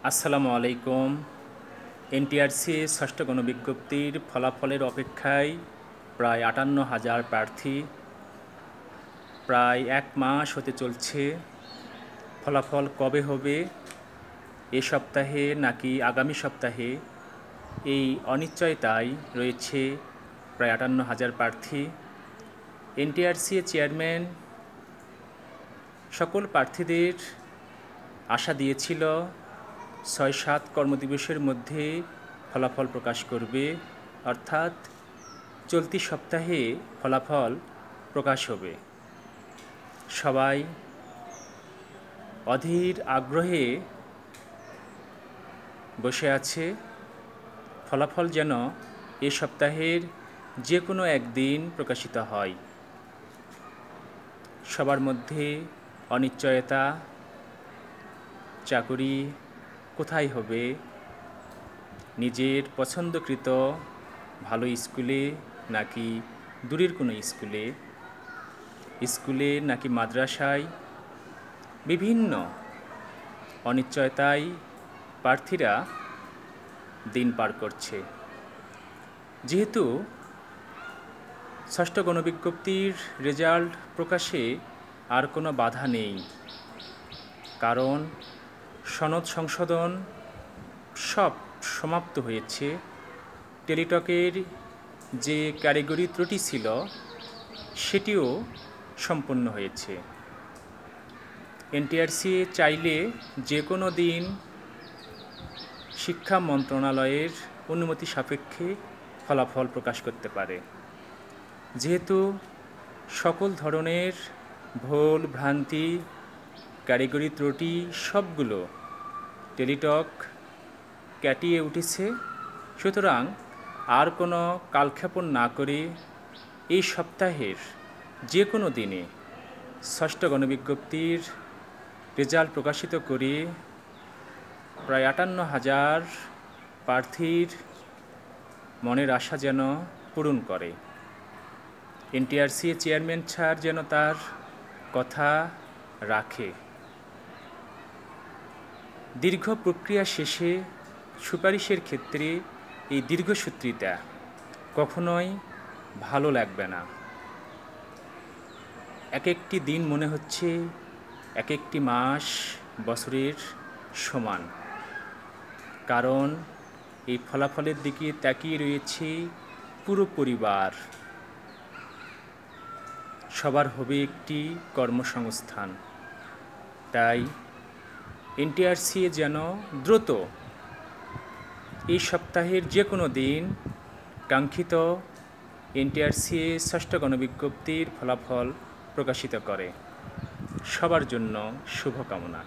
আসসালামু আলাইকুম। এনটিআরসি ষষ্ঠ গণবিজ্ঞপ্তির ফলাফলের অপেক্ষায় প্রায় ৫৮,০০০ প্রার্থী। প্রায় ১ মাস হতে চলছে। ফলাফল কবে হবে, এ সপ্তাহে নাকি আগামী সপ্তাহে, এই অনিশ্চয়তায় রয়েছে প্রায় ৫৮,০০০ প্রার্থী। এনটিআরসি চেয়ারম্যান সকল প্রার্থীদের আশা দিয়েছিল ৬-৭ কর্মদিবসের মধ্যে ফলাফল প্রকাশ করবে, অর্থাৎ চলতি সপ্তাহে ফলাফল প্রকাশ হবে। সবাই অধীর আগ্রহে বসে আছে ফলাফল যেন এ সপ্তাহের যে কোনো একদিন প্রকাশিত হয়। সবার মধ্যে অনিশ্চয়তা, চাকুরি কোথায় হবে, নিজের পছন্দকৃত ভালো স্কুলে নাকি দূরের কোনো স্কুলে নাকি মাদ্রাসায়, বিভিন্ন অনিশ্চয়তায় প্রার্থীরা দিন পার করছে। যেহেতু ষষ্ঠ গণবিজ্ঞপ্তির রেজাল্ট প্রকাশে আর কোনো বাধা নেই, কারণ সনদ সংশোধন সব সমাপ্ত হয়েছে। টেলিটকের যে কারিগরি ত্রুটি ছিল সেটিও সম্পন্ন হয়েছে। এনটিআরসি চাইলে যে কোনো দিন শিক্ষা মন্ত্রণালয়ের অনুমতি সাপেক্ষে ফলাফল প্রকাশ করতে পারে। যেহেতু সকল ধরনের ভুল ভ্রান্তি, কারিগরি ত্রুটি সবগুলো টেলিটক কাটিয়ে উঠেছে, সুতরাং আর কোনো কালক্ষেপণ না করে এই সপ্তাহের যে কোনো দিনে ষষ্ঠ গণবিজ্ঞপ্তির রেজাল্ট প্রকাশিত করে প্রায় ৫৮,০০০ প্রার্থীর মনের আশা যেন পূরণ করে। এনটিআরসি চেয়ারম্যান স্যার যেন তার কথা রাখে। দীর্ঘ প্রক্রিয়া শেষে সুপারিশের ক্ষেত্রে এই দীর্ঘসূত্রিতা কখনোই ভালো লাগবে না। এক একটি দিন মনে হচ্ছে এক একটি মাস বছরের সমান, কারণ এই ফলাফলের দিকে তাকিয়ে রয়েছে পুরো পরিবার। সবার হবে একটি কর্মসংস্থান। তাই এনটিআরসি যেন দ্রুত এই সপ্তাহের যে কোনো দিন কাঙ্ক্ষিত এনটিআরসি ষষ্ঠ গণবিজ্ঞপ্তির ফলাফল প্রকাশিত করে। সবার জন্য শুভকামনা।